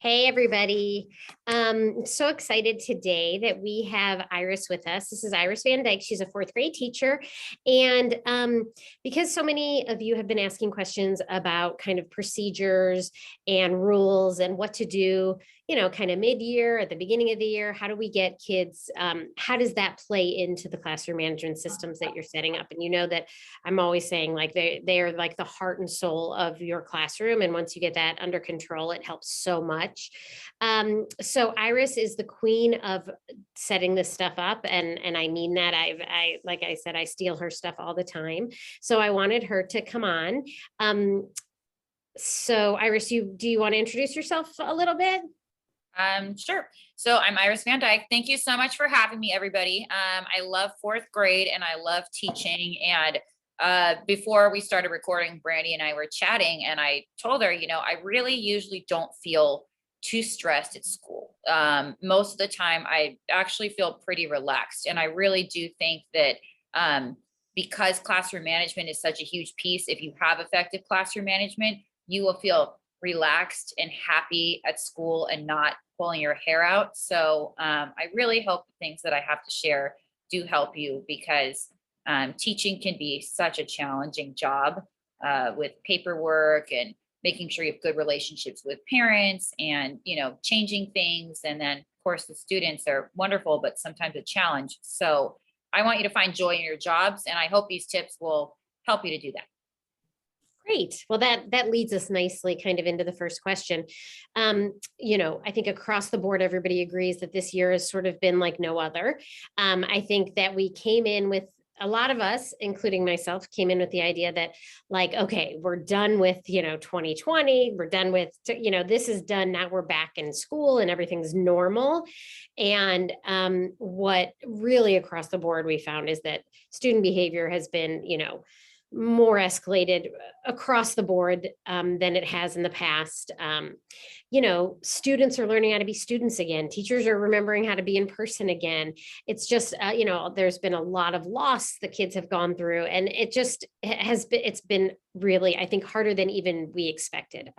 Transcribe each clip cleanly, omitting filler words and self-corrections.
Hey, everybody. So excited today that we have Iris with us. This is Iris Van Dyke. She's a fourth grade teacher. And because so many of you have been asking questions about kind of procedures and rules and what to do, kind of mid-year, at the beginning of the year, how do we get kids, how does that play into the classroom management systems that you're setting up? And you know that I'm always saying like they are like the heart and soul of your classroom. And once you get that under control, it helps so much. So Iris is the queen of setting this stuff up. And I mean that like I said, I steal her stuff all the time. So I wanted her to come on. So Iris, do you want to introduce yourself a little bit? Sure. So I'm Iris Van Dyke. Thank you so much for having me, everybody. I love fourth grade and I love teaching. And before we started recording, Brandy and I were chatting, and I told her, I really usually don't feel too stressed at school. Most of the time, I actually feel pretty relaxed. And I really do think that because classroom management is such a huge piece, if you have effective classroom management, you will feel relaxed and happy at school and not pulling your hair out. So I really hope the things that I have to share do help you, because teaching can be such a challenging job with paperwork and making sure you have good relationships with parents and, changing things. And then, of course, the students are wonderful, but sometimes a challenge. So I want you to find joy in your jobs. And I hope these tips will help you to do that. Great. Well, that leads us nicely kind of into the first question. I think across the board, everybody agrees that this year has sort of been like no other. I think that we came in with a lot of us, including myself, came in with the idea that like, okay, we're done with, 2020, we're done with, this is done. Now we're back in school and everything's normal. And what really across the board we found is that student behavior has been, more escalated across the board than it has in the past. Students are learning how to be students again. Teachers are remembering how to be in person again. It's just, there's been a lot of loss the kids have gone through, and it's been really, I think, harder than even we expected.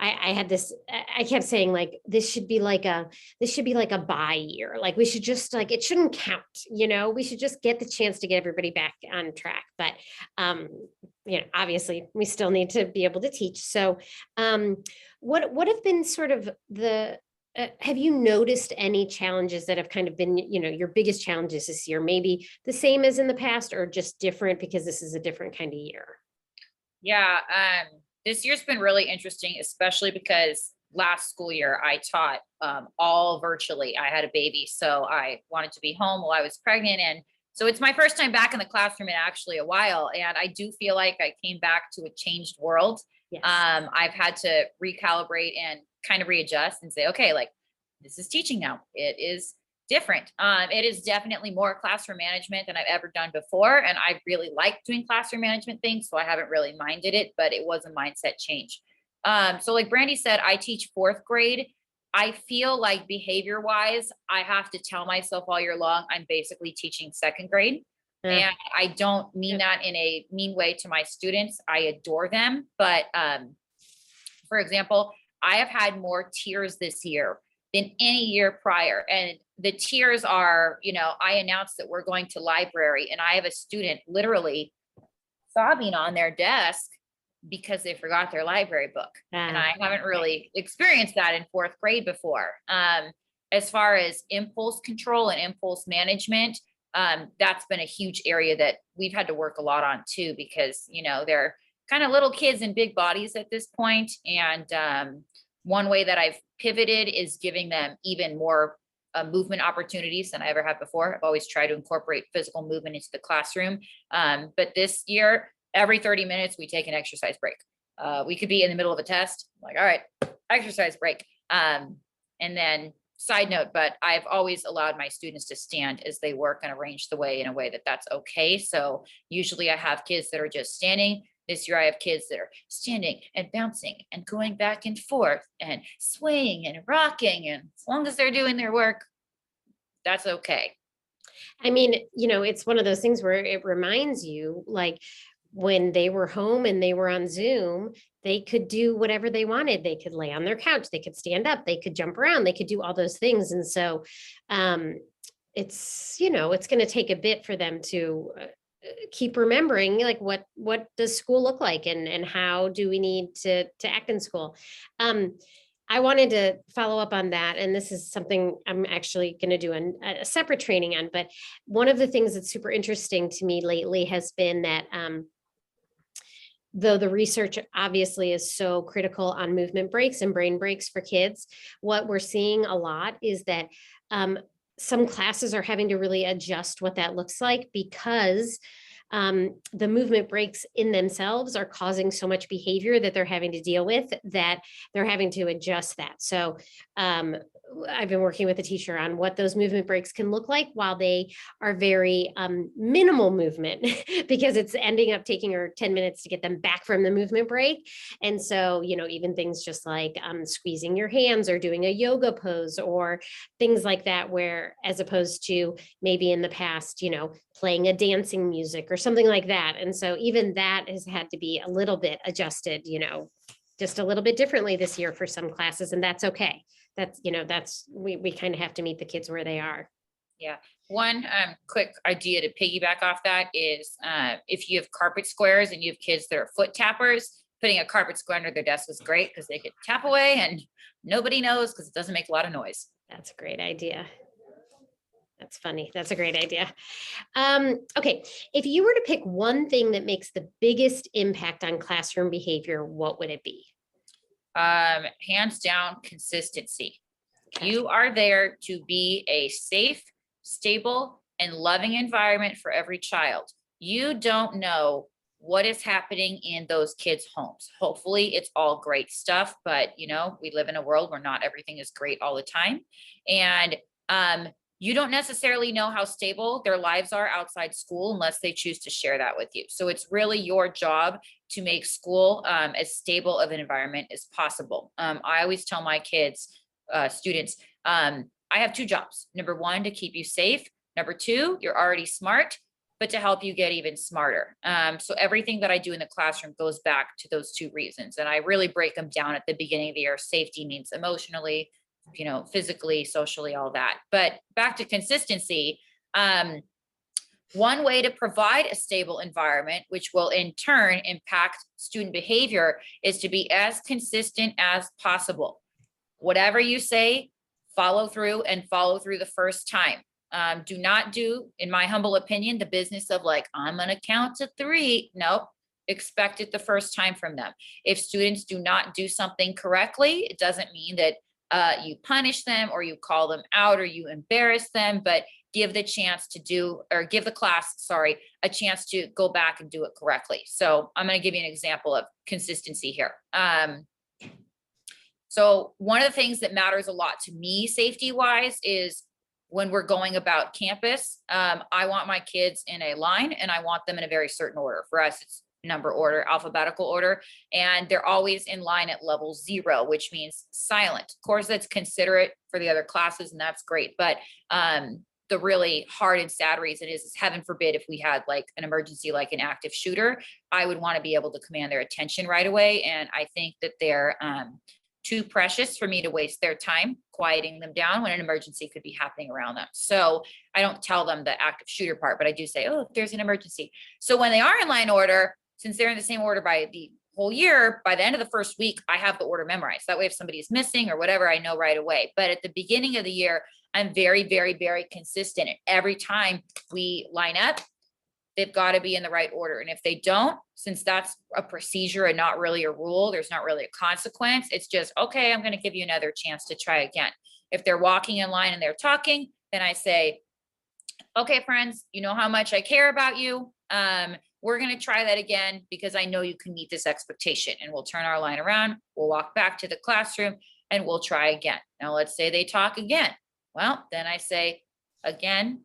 I had this, I kept saying like, this should be like a bye year. Like we should just like, it shouldn't count, we should just get the chance to get everybody back on track. But, obviously we still need to be able to teach. So what have been sort of have you noticed any challenges that have kind of been, your biggest challenges this year, maybe the same as in the past or just different because this is a different kind of year? Yeah. This year's been really interesting, especially because last school year I taught all virtually. I had a baby, so I wanted to be home while I was pregnant. And so it's my first time back in the classroom in actually a while. And I do feel like I came back to a changed world. Yes. I've had to recalibrate and kind of readjust and say, okay, like this is teaching now. It is different. It is definitely more classroom management than I've ever done before. And I really like doing classroom management things, so I haven't really minded it, but it was a mindset change. So like Brandy said, I teach fourth grade. I feel like behavior wise, I have to tell myself all year long, I'm basically teaching second grade. And I don't mean that in a mean way to my students. I adore them. But for example, I have had more tears this year than any year prior. And the tears are, I announced that we're going to library, and I have a student literally sobbing on their desk because they forgot their library book. And I haven't really experienced that in fourth grade before. As far as impulse control and impulse management, that's been a huge area that we've had to work a lot on too, because, they're kind of little kids in big bodies at this point. And one way that I've pivoted is giving them even more movement opportunities than I ever had before. I've always tried to incorporate physical movement into the classroom. But this year, every 30 minutes, we take an exercise break. We could be in the middle of a test, like, all right, exercise break. And then side note, but I've always allowed my students to stand as they work and arrange the way in a way that that's okay. So usually I have kids that are just standing. This year I have kids that are standing and bouncing and going back and forth and swaying and rocking. And as long as they're doing their work, that's okay. I mean, it's one of those things where it reminds you like when they were home and they were on Zoom, they could do whatever they wanted. They could lay on their couch, they could stand up, they could jump around, they could do all those things. And so it's, it's going to take a bit for them to keep remembering, like, what does school look like, and how do we need to act in school. I wanted to follow up on that, and this is something I'm actually going to do a separate training on. But one of the things that's super interesting to me lately has been that though the research obviously is so critical on movement breaks and brain breaks for kids, what we're seeing a lot is that some classes are having to really adjust what that looks like, because the movement breaks in themselves are causing so much behavior that they're having to deal with, that they're having to adjust that. So I've been working with a teacher on what those movement breaks can look like while they are very minimal movement, because it's ending up taking her 10 minutes to get them back from the movement break. And so, even things just like squeezing your hands or doing a yoga pose or things like that, where as opposed to maybe in the past, playing a dancing music or something like that. And so even that has had to be a little bit adjusted, just a little bit differently this year for some classes, and that's okay. We kind of have to meet the kids where they are. Yeah. One quick idea to piggyback off that is if you have carpet squares and you have kids that are foot tappers, putting a carpet square under their desk was great because they could tap away and nobody knows because it doesn't make a lot of noise. That's a great idea. That's funny. That's a great idea. Okay. If you were to pick one thing that makes the biggest impact on classroom behavior, what would it be? Hands down, consistency. Okay. You are there to be a safe, stable, and loving environment for every child. You don't know what is happening in those kids' homes. Hopefully it's all great stuff, but we live in a world where not everything is great all the time. And you don't necessarily know how stable their lives are outside school unless they choose to share that with you. So it's really your job to make school as stable of an environment as possible. I always tell my kids, students, I have two jobs. Number one, to keep you safe. Number two, you're already smart, but to help you get even smarter. So everything that I do in the classroom goes back to those two reasons. And I really break them down at the beginning of the year. Safety means emotionally, physically, socially, all that. But back to consistency, one way to provide a stable environment, which will in turn impact student behavior, is to be as consistent as possible. Whatever you say, follow through the first time. Do not do, in my humble opinion, the business of like, I'm going to count to 3. Nope. Expect it the first time from them. If students do not do something correctly, it doesn't mean that you punish them or you call them out or you embarrass them, but give the class, a chance to go back and do it correctly. So I'm going to give you an example of consistency here. So one of the things that matters a lot to me, safety wise, is when we're going about campus, I want my kids in a line and I want them in a very certain order. For us, it's number order, alphabetical order, and they're always in line at level 0, which means silent. Of course, that's considerate for the other classes, and that's great. But the really hard and sad reason is heaven forbid, if we had like an emergency, like an active shooter, I would want to be able to command their attention right away. And I think that they're too precious for me to waste their time quieting them down when an emergency could be happening around them. So I don't tell them the active shooter part, but I do say, oh, if there's an emergency. So when they are in line order, since they're in the same order by the whole year, by the end of the first week, I have the order memorized. That way, if somebody is missing or whatever, I know right away. But at the beginning of the year, I'm very, very, very consistent. And every time we line up, they've got to be in the right order. And if they don't, since that's a procedure and not really a rule, there's not really a consequence. It's just, okay, I'm going to give you another chance to try again. If they're walking in line and they're talking, then I say, okay, friends, you know how much I care about you. We're going to try that again because I know you can meet this expectation, and we'll turn our line around. We'll walk back to the classroom and we'll try again. Now, let's say they talk again. Well, then I say again,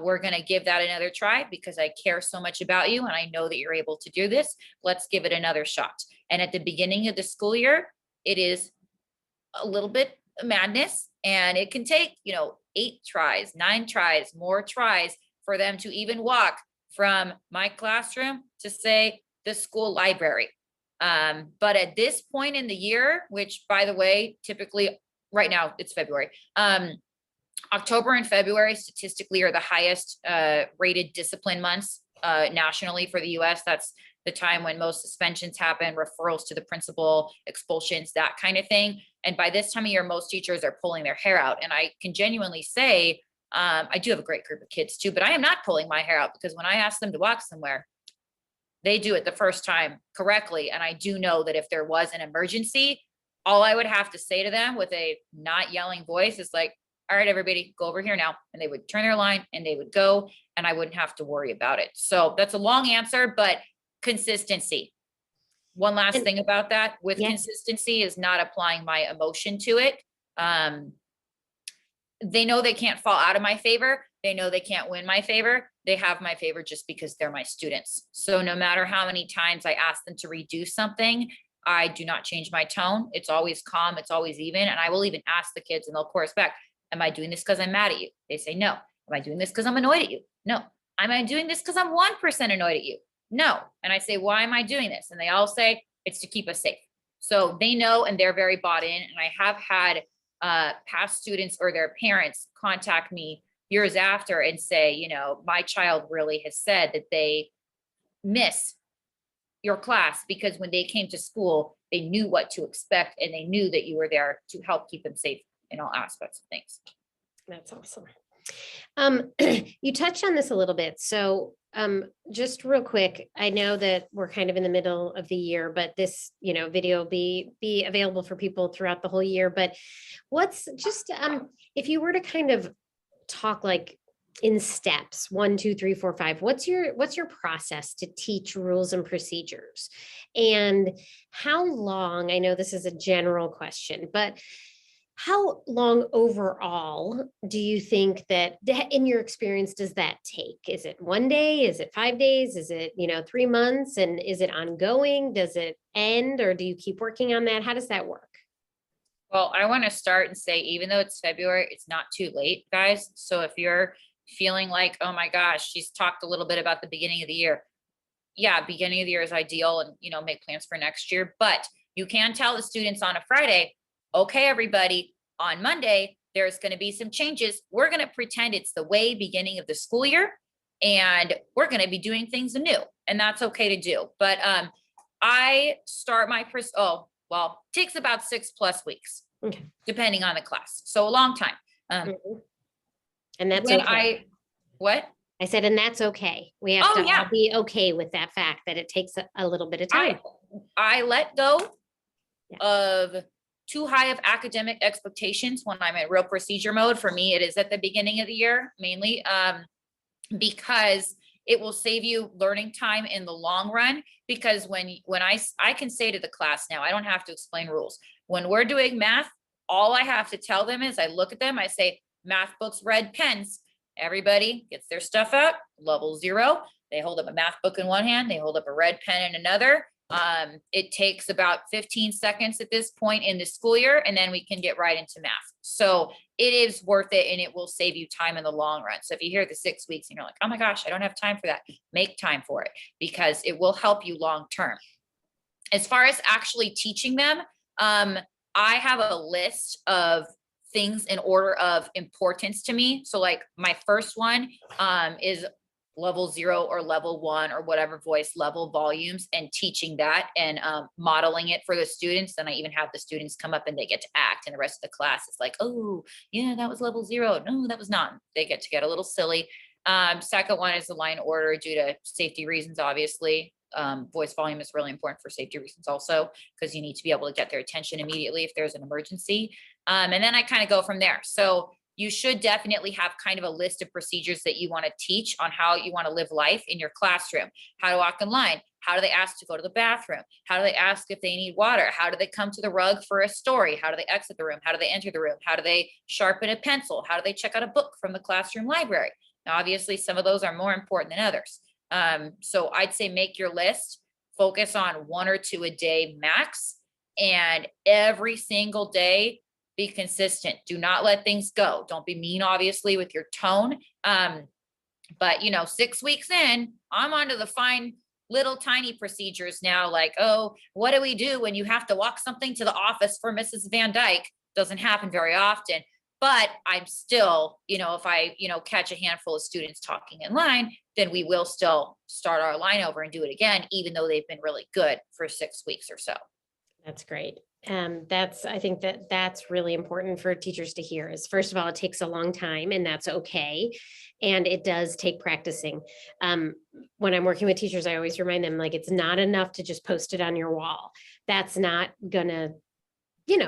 we're going to give that another try because I care so much about you and I know that you're able to do this. Let's give it another shot. And at the beginning of the school year, it is a little bit madness, and it can take, 8 tries, 9 tries, more tries for them to even walk from my classroom to say, the school library. But at this point in the year, which by the way, typically right now it's February, October and February statistically are the highest rated discipline months nationally for the US. That's the time when most suspensions happen, referrals to the principal, expulsions, that kind of thing. And by this time of year, most teachers are pulling their hair out. And I can genuinely say, I do have a great group of kids too, but I am not pulling my hair out, because when I ask them to walk somewhere, they do it the first time correctly. And I do know that if there was an emergency, all I would have to say to them with a not yelling voice is like, all right, everybody, go over here now. And they would turn their line and they would go, and I wouldn't have to worry about it. So that's a long answer, but consistency. One last thing about that with consistency is not applying my emotion to it. They know they can't fall out of my favor. They know they can't win my favor. They have my favor just because they're my students. So no matter how many times I ask them to redo something, I do not change my tone. It's always calm. It's always even. And I will even ask the kids, and they'll chorus back, am I doing this because I'm mad at you? They say, no. Am I doing this because I'm annoyed at you? No. Am I doing this because I'm 1% annoyed at you? No. And I say, why am I doing this? And they all say, it's to keep us safe. So they know, and they're very bought in. And I have had past students or their parents contact me years after and say, you know, my child really has said that they miss your class because when they came to school, they knew what to expect and they knew that you were there to help keep them safe in all aspects of things. That's awesome. You touched on this a little bit. So just real quick, I know that we're kind of in the middle of the year, but this, video will be available for people throughout the whole year. But what's just, if you were to kind of talk like in steps, 1, 2, 3, 4, 5, what's your process to teach rules and procedures? And how long, I know this is a general question, but how long overall do you think that in your experience does that take? Is it 1 day? Is it 5 days? Is it, 3 months? And is it ongoing? Does it end, or do you keep working on that? How does that work? Well, I want to start and say, even though it's February, it's not too late, guys. So if you're feeling like, oh my gosh, she's talked a little bit about the beginning of the year. Yeah, beginning of the year is ideal, and, make plans for next year. But you can tell the students on a Friday, okay, everybody, on Monday, there's going to be some changes. We're going to pretend it's the way beginning of the school year, and we're going to be doing things anew, and that's okay to do. But I start my it takes about 6+ weeks, Okay. depending on the class. So a long time. And that's when okay. What? I said, and that's okay. We have to all be okay with that fact that it takes a little bit of time. I let go of too high of academic expectations when I'm in real procedure mode. For me, it is at the beginning of the year, mainly because it will save you learning time in the long run. Because when I can say to the class now, I don't have to explain rules. When we're doing math, all I have to tell them is I look at them, I say, math books, red pens. Everybody gets their stuff out, level 0. They hold up a math book in one hand, they hold up a red pen in another. It takes about 15 seconds at this point in the school year, and then we can get right into math. So it is worth it, and it will save you time in the long run. So if you hear the 6 weeks and you're like, oh my gosh, I don't have time for that, make time for it, because it will help you long term. As far as actually teaching them, I have a list of things in order of importance to me. So like my first one is level 0 or level 1 or whatever voice level volumes, and teaching that and modeling it for the students. Then I even have the students come up and they get to act, and the rest of the class is like, oh yeah, that was level 0. No, that was not. They get to get a little silly. Second one is the line order due to safety reasons, obviously. Voice volume is really important for safety reasons also, because you need to be able to get their attention immediately if there's an emergency. And then I kind of go from there. So you should definitely have kind of a list of procedures that you want to teach on how you want to live life in your classroom. How to walk in line. How do they ask to go to the bathroom? How do they ask if they need water? How do they come to the rug for a story? How do they exit the room? How do they enter the room? How do they sharpen a pencil? How do they check out a book from the classroom library? Now, obviously, some of those are more important than others. So I'd say make your list, focus on 1 or 2 a day max, and every single day be consistent. Do not let things go. Don't be mean, obviously, with your tone. But 6 weeks in, I'm onto the fine little tiny procedures now, like, oh, what do we do when you have to walk something to the office for Mrs. Van Dyke? Doesn't happen very often. But I'm still, if I, catch a handful of students talking in line, then we will still start our line over and do it again, even though they've been really good for 6 weeks or so. That's great. I think that's really important for teachers to hear is, first of all, it takes a long time and that's okay. And it does take practicing. When I'm working with teachers, I always remind them, like, it's not enough to just post it on your wall. That's not gonna,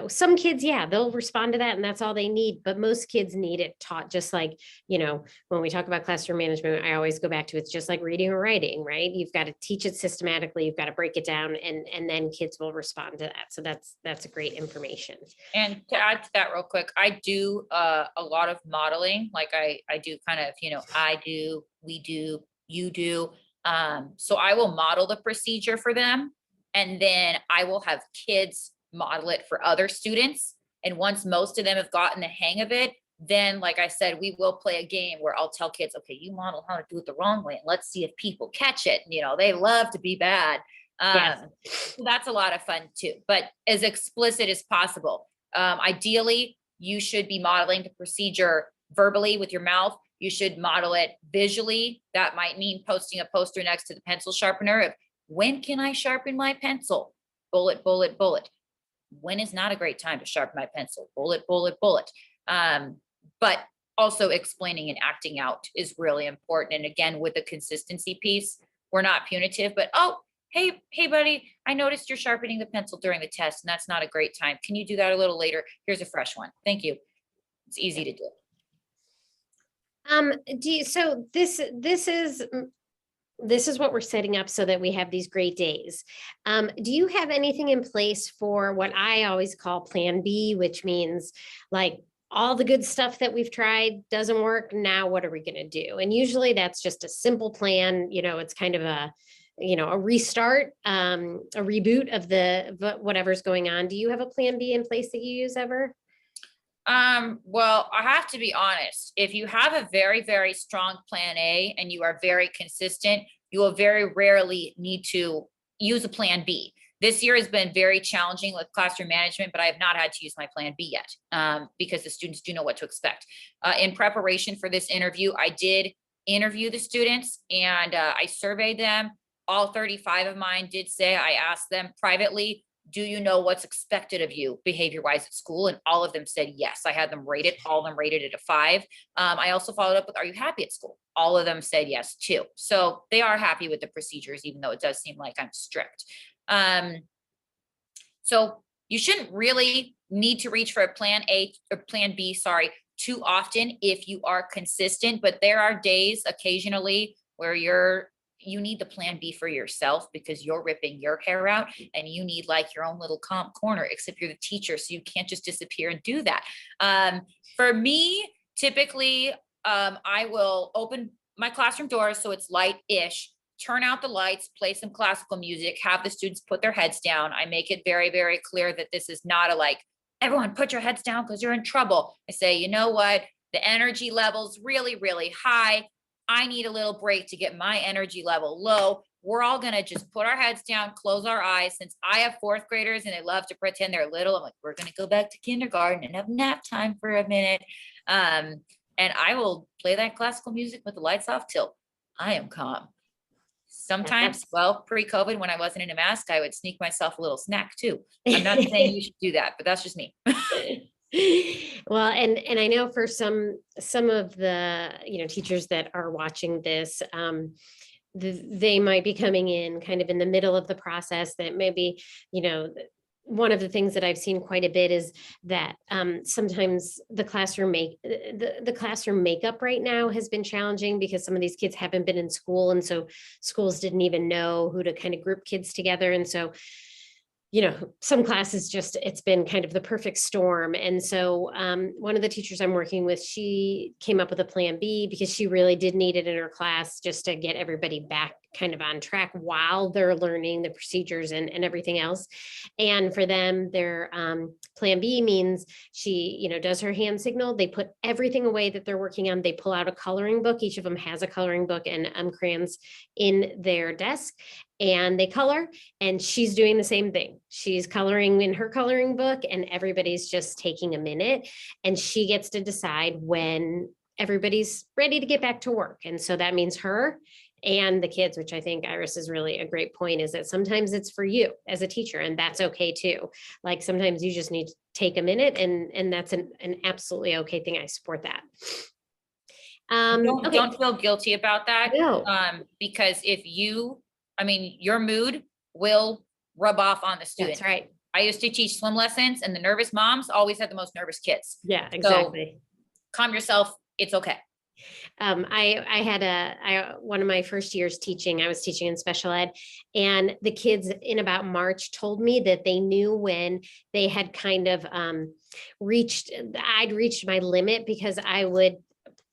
some kids, yeah, they'll respond to that and that's all they need, but most kids need it taught, just like, when we talk about classroom management, I always go back to, it's just like reading or writing, right? You've got to teach it systematically, you've got to break it down, and then kids will respond to that. So that's a great information. And to add to that real quick, I do a lot of modeling. Like I do kind of, I do, we do, you do. So I will model the procedure for them, and then I will have kids model it for other students. And once most of them have gotten the hang of it, then, like I said, we will play a game where I'll tell kids, okay, you model how to do it the wrong way, and let's see if people catch it. They love to be bad. Yes. So that's a lot of fun too, but as explicit as possible. Ideally, you should be modeling the procedure verbally with your mouth. You should model it visually. That might mean posting a poster next to the pencil sharpener of, when can I sharpen my pencil? Bullet, bullet, bullet. When is not a great time to sharpen my pencil? Bullet, bullet, bullet. But also explaining and acting out is really important. And again, with the consistency piece, we're not punitive, but, oh, hey, buddy, I noticed you're sharpening the pencil during the test, and that's not a great time. Can you do that a little later? Here's a fresh one. Thank you. It's easy to do. So this is what we're setting up so that we have these great days. Do you have anything in place for what I always call Plan B, which means, like, all the good stuff that we've tried doesn't work. Now, what are we going to do? And usually that's just a simple plan. It's kind of a restart, a reboot of whatever's going on. Do you have a Plan B in place that you use ever? Well, I have to be honest. If you have a very, very strong plan A and you are very consistent, you will very rarely need to use a plan B. This year has been very challenging with classroom management, but I have not had to use my plan B yet, because the students do know what to expect. In preparation for this interview, I did interview the students and I surveyed them. All 35 of mine did say, I asked them privately, do you know what's expected of you behavior-wise at school? And all of them said yes. I had them rated, all of them rated it a 5. I also followed up with, are you happy at school? All of them said yes too. So they are happy with the procedures, even though it does seem like I'm strict. So you shouldn't really need to reach for a plan A or plan B, sorry, too often if you are consistent, but there are days occasionally where you need the plan B for yourself because you're ripping your hair out and you need like your own little calm corner, except you're the teacher. So you can't just disappear and do that. For me, typically, I will open my classroom doors so it's light-ish, turn out the lights, play some classical music, have the students put their heads down. I make it very, very clear that this is not a like, everyone put your heads down because you're in trouble. I say, you know what? The energy level's really, really high. I need a little break to get my energy level low. We're all going to just put our heads down, close our eyes. Since I have 4th graders and they love to pretend they're little, I'm like, we're going to go back to kindergarten and have nap time for a minute. And I will play that classical music with the lights off till I am calm. Sometimes, well, pre-COVID, when I wasn't in a mask, I would sneak myself a little snack too. I'm not saying you should do that, but that's just me. Well, and I know for some of the teachers that are watching this, they might be coming in kind of in the middle of the process, that maybe one of the things that I've seen quite a bit is that sometimes the classroom makeup right now has been challenging because some of these kids haven't been in school, and so schools didn't even know who to kind of group kids together, and so some classes it's been kind of the perfect storm. And so one of the teachers I'm working with, she came up with a plan B because she really did need it in her class just to get everybody back kind of on track while they're learning the procedures and everything else. And for them, their plan B means she, does her hand signal. They put everything away that they're working on. They pull out a coloring book. Each of them has a coloring book and crayons in their desk, and they color. And she's doing the same thing. She's coloring in her coloring book, and everybody's just taking a minute, and she gets to decide when everybody's ready to get back to work. And so that means her and the kids, which I think Iris is really a great point, is that sometimes it's for you as a teacher, and that's okay too. Like sometimes you just need to take a minute, and that's an absolutely okay thing. I support that. Okay. Don't feel guilty about that. No. Because your mood will rub off on the student. That's right. I used to teach swim lessons, and the nervous moms always had the most nervous kids. Yeah, exactly. Calm yourself. It's okay. I had one of my first years teaching, I was teaching in special ed, and the kids in about March told me that they knew when they had kind of I'd reached my limit, because I would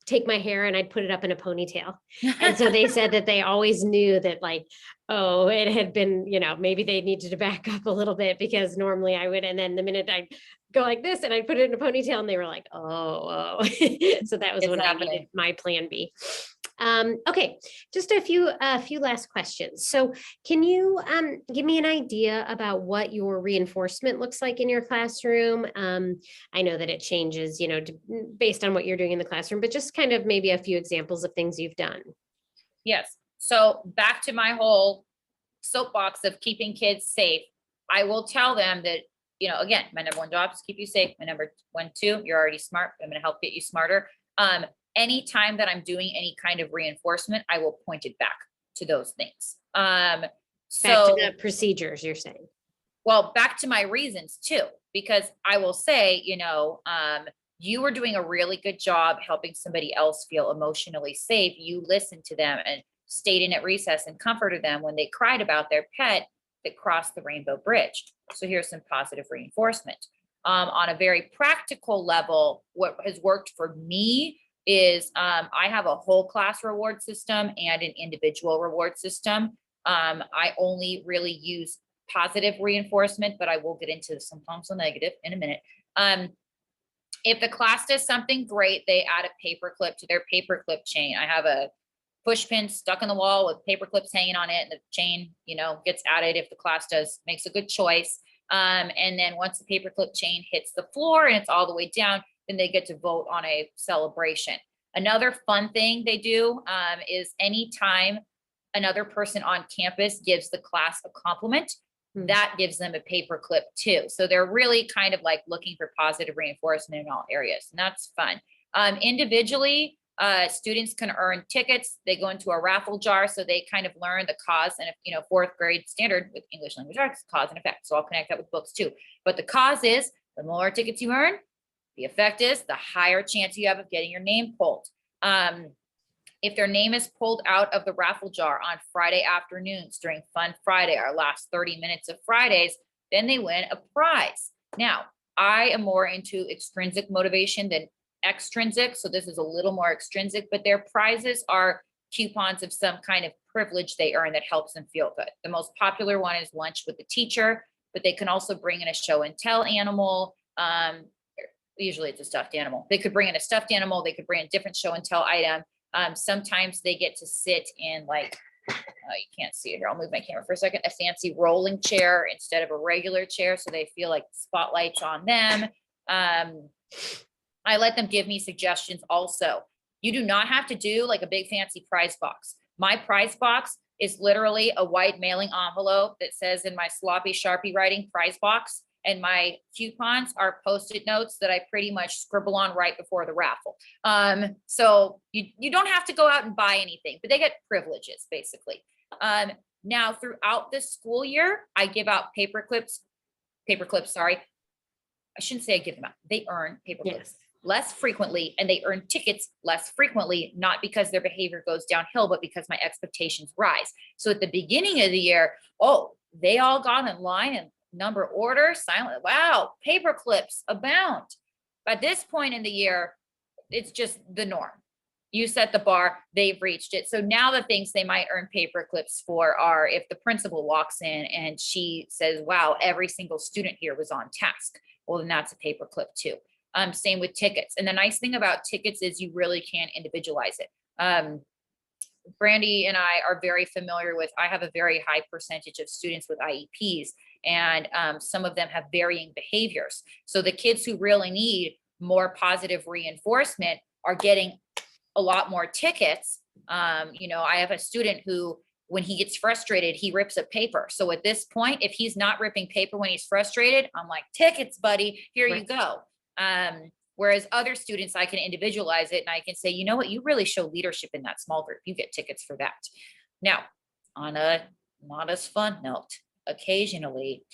take my hair and I'd put it up in a ponytail. And so they said that they always knew that, like, oh, it had been, maybe they needed to back up a little bit, because normally I would, and then the minute I'd go like this and I'd put it in a ponytail, and they were like, oh. So that was when I needed my plan B. Okay, just a few last questions. So can you give me an idea about what your reinforcement looks like in your classroom? I know that it changes, based on what you're doing in the classroom, but just kind of maybe a few examples of things you've done. Yes. So back to my whole soapbox of keeping kids safe, I will tell them that, again, my number one job is keep you safe. My number one, two, you're already smart. I'm going to help get you smarter. Anytime that I'm doing any kind of reinforcement, I will point it back to those things. Back to the procedures, you're saying. Well, back to my reasons too, because I will say, you were doing a really good job helping somebody else feel emotionally safe. You listened to them and stayed in at recess and comforted them when they cried about their pet that crossed the rainbow bridge. So here's some positive reinforcement. On a very practical level, what has worked for me is I have a whole class reward system and an individual reward system. I only really use positive reinforcement, but I will get into sometimes the negative in a minute. If the class does something great, they add a paperclip to their paperclip chain. I have a push pin stuck in the wall with paper clips hanging on it, and the chain, gets added if the class makes a good choice. And then once the paperclip chain hits the floor and it's all the way down, then they get to vote on a celebration. Another fun thing they do is anytime another person on campus gives the class a compliment, that gives them a paperclip too. So they're really kind of like looking for positive reinforcement in all areas, and that's fun. Individually, students can earn tickets. They go into a raffle jar, so they kind of learn the cause and, fourth grade standard with English language arts, cause and effect. So I'll connect that with books too. But the cause is the more tickets you earn, the effect is the higher chance you have of getting your name pulled. If their name is pulled out of the raffle jar on Friday afternoons during Fun Friday, our last 30 minutes of Fridays, then they win a prize. Now, I am more into extrinsic motivation than extrinsic, so this is a little more extrinsic, but their prizes are coupons of some kind of privilege they earn that helps them feel good. The most popular one is lunch with the teacher, but they can also bring in a show and tell animal. Usually it's a stuffed animal. They could bring in a stuffed animal. They could bring a different show and tell item. Sometimes they get to sit in you can't see it here. I'll move my camera for a second. A fancy rolling chair instead of a regular chair, so they feel like the spotlight's on them. I let them give me suggestions also. You do not have to do like a big fancy prize box. My prize box is literally a white mailing envelope that says in my sloppy Sharpie writing prize box, and my coupons are Post-it notes that I pretty much scribble on right before the raffle. So you don't have to go out and buy anything, but they get privileges basically. Now throughout the school year, I give out paperclips, sorry. I shouldn't say I give them out. They earn paperclips less frequently, and they earn tickets less frequently, not because their behavior goes downhill, but because my expectations rise. So at the beginning of the year, they all got in line and number order, silent. Wow, paper clips abound. By this point in the year, it's just the norm. you set the bar, they've reached it. So now the things they might earn paper clips for are if the principal walks in and she says, wow, every single student here was on task. Well, then that's a paper clip too. Same with tickets. And the nice thing about tickets is you really can individualize it. Brandy and I are very familiar with, I have a very high percentage of students with IEPs, and some of them have varying behaviors. So the kids who really need more positive reinforcement are getting a lot more tickets. You know, I have a student who, when he gets frustrated, he rips up paper. So at this point, if he's not ripping paper when he's frustrated, I'm like, tickets, buddy, here you go. Whereas other students, I can individualize it and I can say, you know what, you really show leadership in that small group. You get tickets for that. Now, on a not as fun note, occasionally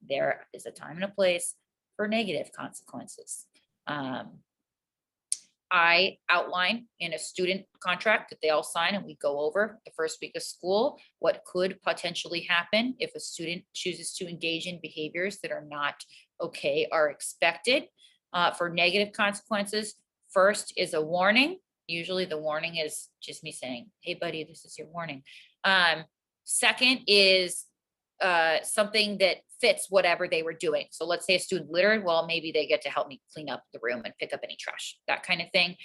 there is a time and a place for negative consequences. I outline in a student contract that they all sign, and we go over the first week of school what could potentially happen if a student chooses to engage in behaviors that are not okay, are expected. For negative consequences, first is a warning. Usually the warning is just me saying, hey buddy, this is your warning. Second is something that fits whatever they were doing. So let's say a student littered, well, maybe they get to help me clean up the room and pick up any trash, that kind of thing.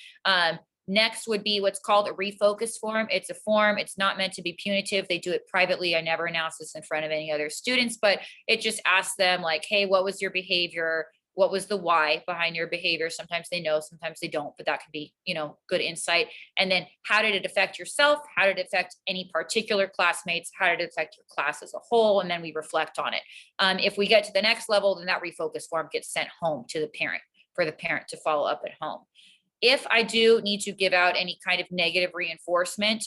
Next would be what's called a refocus form. It's a form. It's not meant to be punitive. They do it privately. I never announce this in front of any other students, but it just asks them like, hey, what was your behavior? What was the why behind your behavior? Sometimes they know, sometimes they don't, but that can be, you know, good insight. And then how did it affect yourself? How did it affect any particular classmates? How did it affect your class as a whole? And then we reflect on it. If we get to the next level, then that refocus form gets sent home to the parent for the parent to follow up at home. If I do need to give out any kind of negative reinforcement,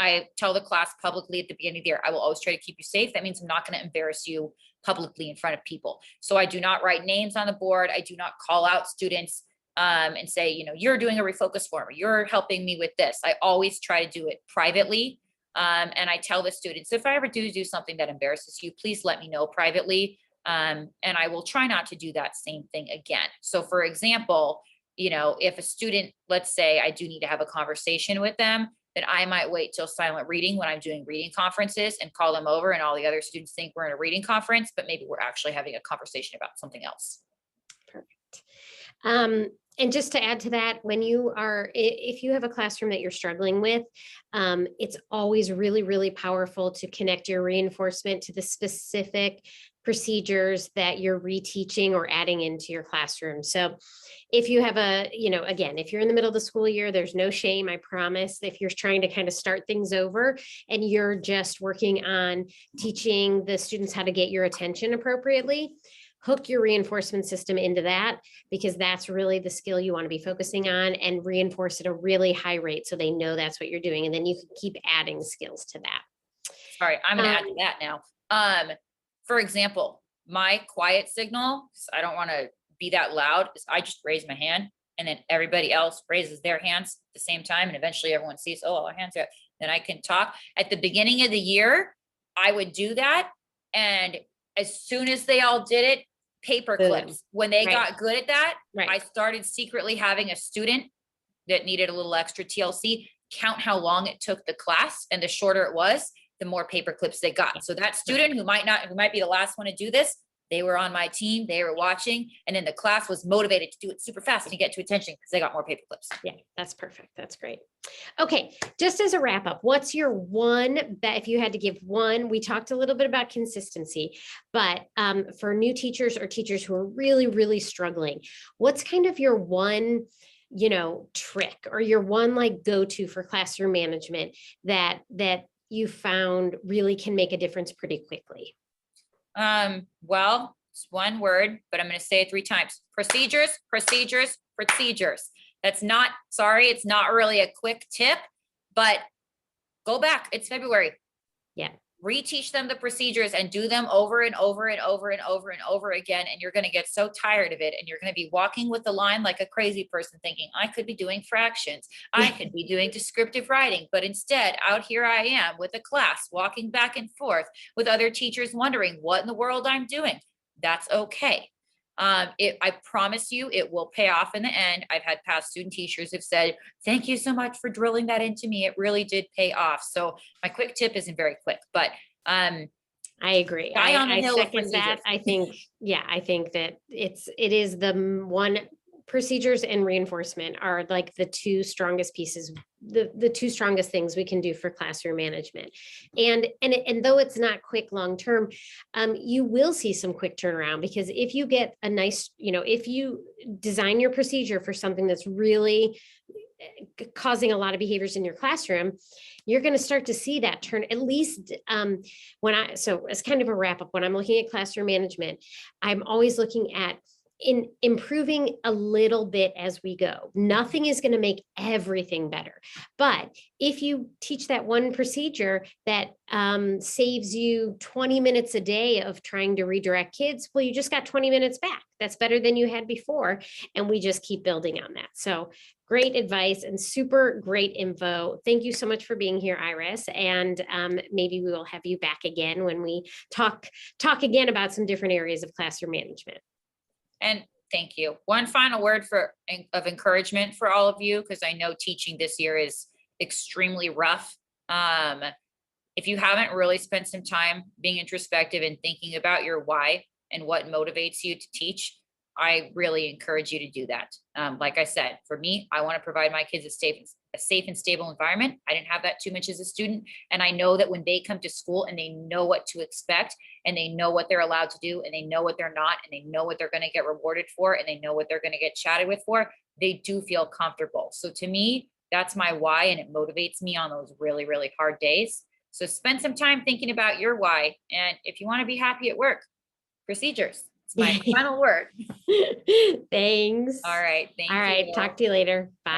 I tell the class publicly at the beginning of the year, I will always try to keep you safe. That means I'm not going to embarrass you publicly in front of people. So I do not write names on the board. I do not call out students and say, you know, you're doing a refocus form, or you're helping me with this. I always try to do it privately. And I tell the students, if I ever do something that embarrasses you, please let me know privately. And I will try not to do that same thing again. So for example, you know, if a student, let's say I do need to have a conversation with them, then I might wait till silent reading when I'm doing reading conferences and call them over, and all the other students think we're in a reading conference, but maybe we're actually having a conversation about something else. Perfect. And just to add to that, when you are, if you have a classroom that you're struggling with, it's always really, really powerful to connect your reinforcement to the specific procedures that you're reteaching or adding into your classroom. So if you have a, you know, again, if you're in the middle of the school year, there's no shame, I promise. If you're trying to kind of start things over and you're just working on teaching the students how to get your attention appropriately, hook your reinforcement system into that, because that's really the skill you want to be focusing on, and reinforce at a really high rate so they know that's what you're doing. And then you can keep adding skills to that. Sorry, I'm going to add to that now. For example, my quiet signal, I don't want to be that loud, is I just raise my hand, and then everybody else raises their hands at the same time. And eventually everyone sees, oh, our hands are up. Then I can talk. At the beginning of the year, I would do that. And as soon as they all did it, paper clips. When they got good at that, I started secretly having a student that needed a little extra TLC count how long it took the class. And the shorter it was, the more paper clips they got. So that student who might be the last one to do this, they were on my team, they were watching, and then the class was motivated to do it super fast and to get to attention because they got more paper clips. Yeah, that's perfect. That's great. Okay, just as a wrap up, what's your one bet, if you had to give one? We talked a little bit about consistency, but for new teachers or teachers who are really, really struggling, what's kind of your one, you know, trick or your one like go-to for classroom management that you found really can make a difference pretty quickly? Well, it's one word, but I'm going to say it 3 times. Procedures, procedures, procedures. That's not, sorry, it's not really a quick tip, but go back. It's February. Yeah. Reteach them the procedures and do them over and over and over and over and over again. And you're going to get so tired of it. And you're going to be walking with the line like a crazy person thinking, I could be doing fractions. I could be doing descriptive writing. But instead, out here I am with a class, walking back and forth with other teachers wondering what in the world I'm doing. That's okay. I promise you, it will pay off in the end. I've had past student teachers have said, thank you so much for drilling that into me. It really did pay off. So my quick tip isn't very quick, but I agree. die on the I hill of second that. procedures. I think, yeah, I think that it is the one, procedures and reinforcement are like the two strongest pieces, the two strongest things we can do for classroom management. And though it's not quick long term, you will see some quick turnaround, because if you get a nice, if you design your procedure for something that's really causing a lot of behaviors in your classroom, you're going to start to see that turn, at least so as kind of a wrap up, when I'm looking at classroom management, I'm always looking at in improving a little bit as we go. Nothing is going to make everything better. But if you teach that one procedure that saves you 20 minutes a day of trying to redirect kids, well, you just got 20 minutes back. That's better than you had before. And we just keep building on that. So great advice and super great info. Thank you so much for being here, Iris. And maybe we will have you back again when we talk again about some different areas of classroom management. And thank you. One final word of encouragement for all of you, because I know teaching this year is extremely rough. If you haven't really spent some time being introspective and thinking about your why and what motivates you to teach, I really encourage you to do that. Like I said, for me, I want to provide my kids a safe and stable environment. I didn't have that too much as a student. And I know that when they come to school and they know what to expect, and they know what they're allowed to do, and they know what they're not, and they know what they're going to get rewarded for, and they know what they're going to get chatted with for, they do feel comfortable. So to me, that's my why, and it motivates me on those really, really hard days. So spend some time thinking about your why. And if you want to be happy at work, procedures. It's my final word. Thanks. All right. Thank you. All right. Talk to you later. Bye.